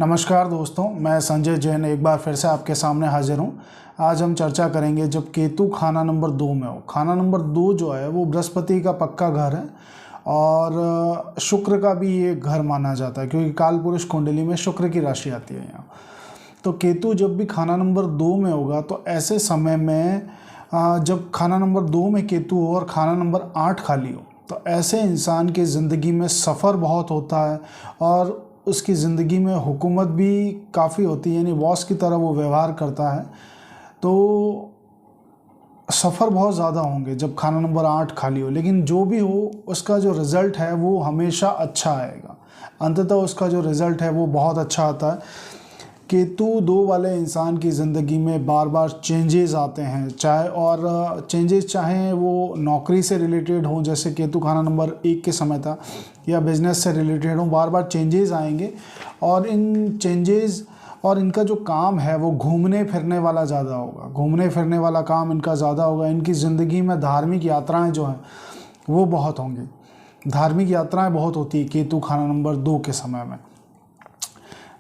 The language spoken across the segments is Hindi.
नमस्कार दोस्तों, मैं संजय जैन एक बार फिर से आपके सामने हाजिर हूँ। आज हम चर्चा करेंगे जब केतु खाना नंबर 2 में हो। खाना नंबर 2 जो है वो बृहस्पति का पक्का घर है और शुक्र का भी ये घर माना जाता है, क्योंकि कालपुरुष कुंडली में शुक्र की राशि आती है यहाँ। तो केतु जब भी खाना नंबर 2 में होगा तो ऐसे समय में जब खाना नंबर 2 में केतु हो और खाना नंबर 8 खाली हो तो ऐसे इंसान की ज़िंदगी में सफ़र बहुत होता है और उसकी ज़िंदगी में हुकूमत भी काफ़ी होती है, यानी बॉस की तरह वो व्यवहार करता है। तो सफ़र बहुत ज़्यादा होंगे जब खाना नंबर 8 खाली हो, लेकिन जो भी हो उसका जो रिज़ल्ट है वो हमेशा अच्छा आएगा। अंततः उसका जो रिज़ल्ट है वो बहुत अच्छा आता है। केतु 2 वाले इंसान की ज़िंदगी में बार बार चेंजेस आते हैं, चाहे वो नौकरी से रिलेटेड हो, जैसे केतु खाना नंबर 1 के समय था, या बिज़नेस से रिलेटेड हो। बार बार चेंजेस आएंगे और इन चेंजेस और इनका जो काम है वो घूमने फिरने वाला ज़्यादा होगा। घूमने फिरने वाला काम इनका ज़्यादा होगा। इनकी ज़िंदगी में धार्मिक यात्राएँ जो हैं वो बहुत होंगी। धार्मिक यात्राएँ बहुत होती है केतु खाना नंबर 2 के समय में।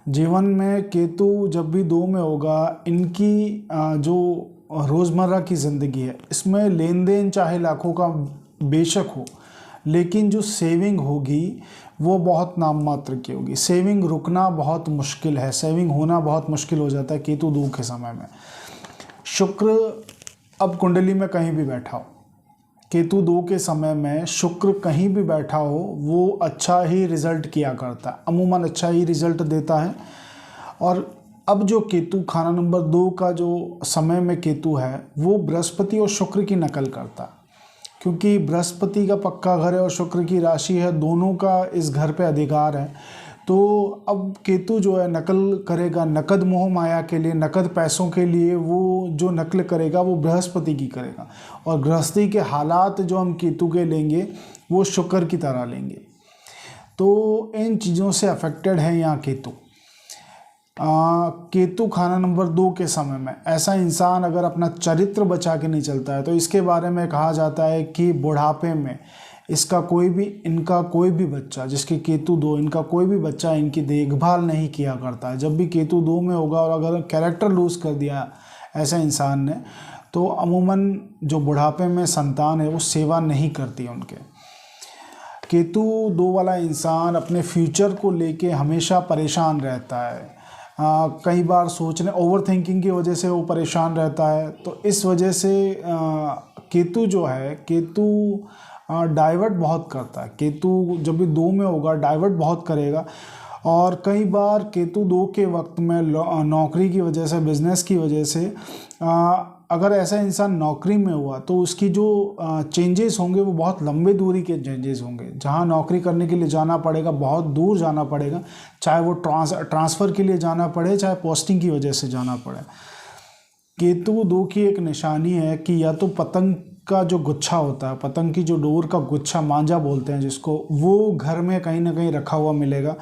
जीवन में केतु जब भी 2 में होगा, इनकी जो रोज़मर्रा की ज़िंदगी है इसमें लेन देन चाहे लाखों का बेशक हो, लेकिन जो सेविंग होगी वो बहुत नाम मात्र की होगी। सेविंग रुकना बहुत मुश्किल है, सेविंग होना बहुत मुश्किल हो जाता है केतु 2 के समय में। शुक्र अब कुंडली में कहीं भी बैठा हो, केतु 2 के समय में शुक्र कहीं भी बैठा हो वो अच्छा ही रिज़ल्ट किया करता है, अमूमन अच्छा ही रिज़ल्ट देता है। और अब जो केतु खाना नंबर 2 का जो समय में केतु है वो बृहस्पति और शुक्र की नकल करता है, क्योंकि बृहस्पति का पक्का घर है और शुक्र की राशि है, दोनों का इस घर पे अधिकार है। तो अब केतु जो है नकल करेगा नकद मोह माया के लिए, नकद पैसों के लिए। वो जो नकल करेगा वो बृहस्पति की करेगा, और गृहस्थी के हालात जो हम केतु के लेंगे वो शुक्र की तरह लेंगे। तो इन चीज़ों से अफेक्टेड है यहाँ केतु। केतु खाना नंबर 2 के समय में ऐसा इंसान अगर अपना चरित्र बचा के नहीं चलता है तो इसके बारे में कहा जाता है कि बुढ़ापे में इनका कोई भी बच्चा, जिसके केतु 2, इनका कोई भी बच्चा इनकी देखभाल नहीं किया करता है। जब भी केतु 2 में होगा और अगर कैरेक्टर लूज़ कर दिया ऐसा इंसान ने तो अमूमन जो बुढ़ापे में संतान है वो सेवा नहीं करती है उनके। केतु 2 वाला इंसान अपने फ्यूचर को लेके हमेशा परेशान रहता है। कई बार सोचने ओवर थिंकिंग की वजह से वो परेशान रहता है। तो इस वजह से केतु जो है, केतु डाइवर्ट बहुत करता है। केतु जब भी 2 में होगा डाइवर्ट बहुत करेगा। और कई बार केतु 2 के वक्त में नौकरी की वजह से, बिज़नेस की वजह से अगर ऐसा इंसान नौकरी में हुआ तो उसकी जो चेंजेस होंगे वो बहुत लंबे दूरी के चेंजेस होंगे। जहाँ नौकरी करने के लिए जाना पड़ेगा, बहुत दूर जाना पड़ेगा, चाहे वो ट्रांसफ़र के लिए जाना पड़े, चाहे पोस्टिंग की वजह से जाना पड़े। केतु 2 की एक निशानी है कि या तो पतंग का जो गुच्छा होता है, पतंग की जो डोर का गुच्छा, मांझा बोलते हैं जिसको, वो घर में कहीं ना कहीं रखा हुआ मिलेगा,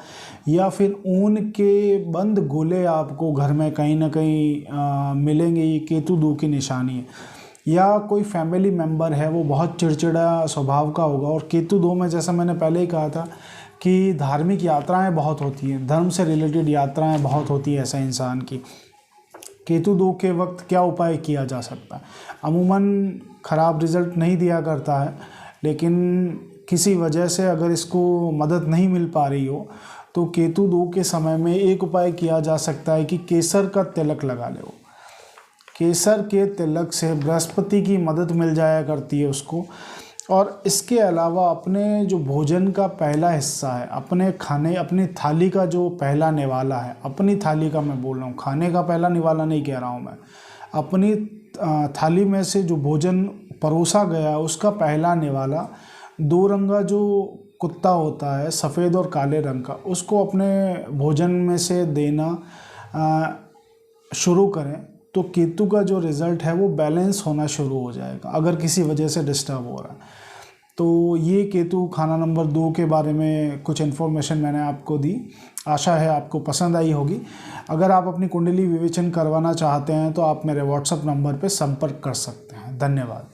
या फिर ऊन के बंद गोले आपको घर में कहीं ना कहीं मिलेंगे। ये केतु 2 की निशानी है। या कोई फैमिली मेम्बर है वो बहुत चिड़चिड़ा स्वभाव का होगा। और केतु 2 में, जैसा मैंने पहले ही कहा था, कि धार्मिक यात्राएँ बहुत होती हैं, धर्म से रिलेटेड यात्राएँ बहुत होती है ऐसा इंसान की। केतु 2 के वक्त क्या उपाय किया जा सकता है? अमूमन ख़राब रिज़ल्ट नहीं दिया करता है, लेकिन किसी वजह से अगर इसको मदद नहीं मिल पा रही हो तो केतु 2 के समय में एक उपाय किया जा सकता है कि केसर का तिलक लगा लो। केसर के तिलक से बृहस्पति की मदद मिल जाया करती है उसको। और इसके अलावा अपने जो भोजन का पहला हिस्सा है, अपनी थाली का जो पहला निवाला है, अपनी थाली का मैं बोल रहा हूँ, खाने का पहला निवाला नहीं कह रहा हूँ मैं, अपनी थाली में से जो भोजन परोसा गया उसका पहला निवाला, 2 रंगा जो कुत्ता होता है, सफ़ेद और काले रंग का, उसको अपने भोजन में से देना शुरू करें तो केतु का जो रिज़ल्ट है वो बैलेंस होना शुरू हो जाएगा, अगर किसी वजह से डिस्टर्ब हो रहा है। तो ये केतु खाना नंबर 2 के बारे में कुछ इन्फॉर्मेशन मैंने आपको दी। आशा है आपको पसंद आई होगी। अगर आप अपनी कुंडली विवेचन करवाना चाहते हैं तो आप मेरे व्हाट्सएप नंबर पर संपर्क कर सकते हैं। धन्यवाद।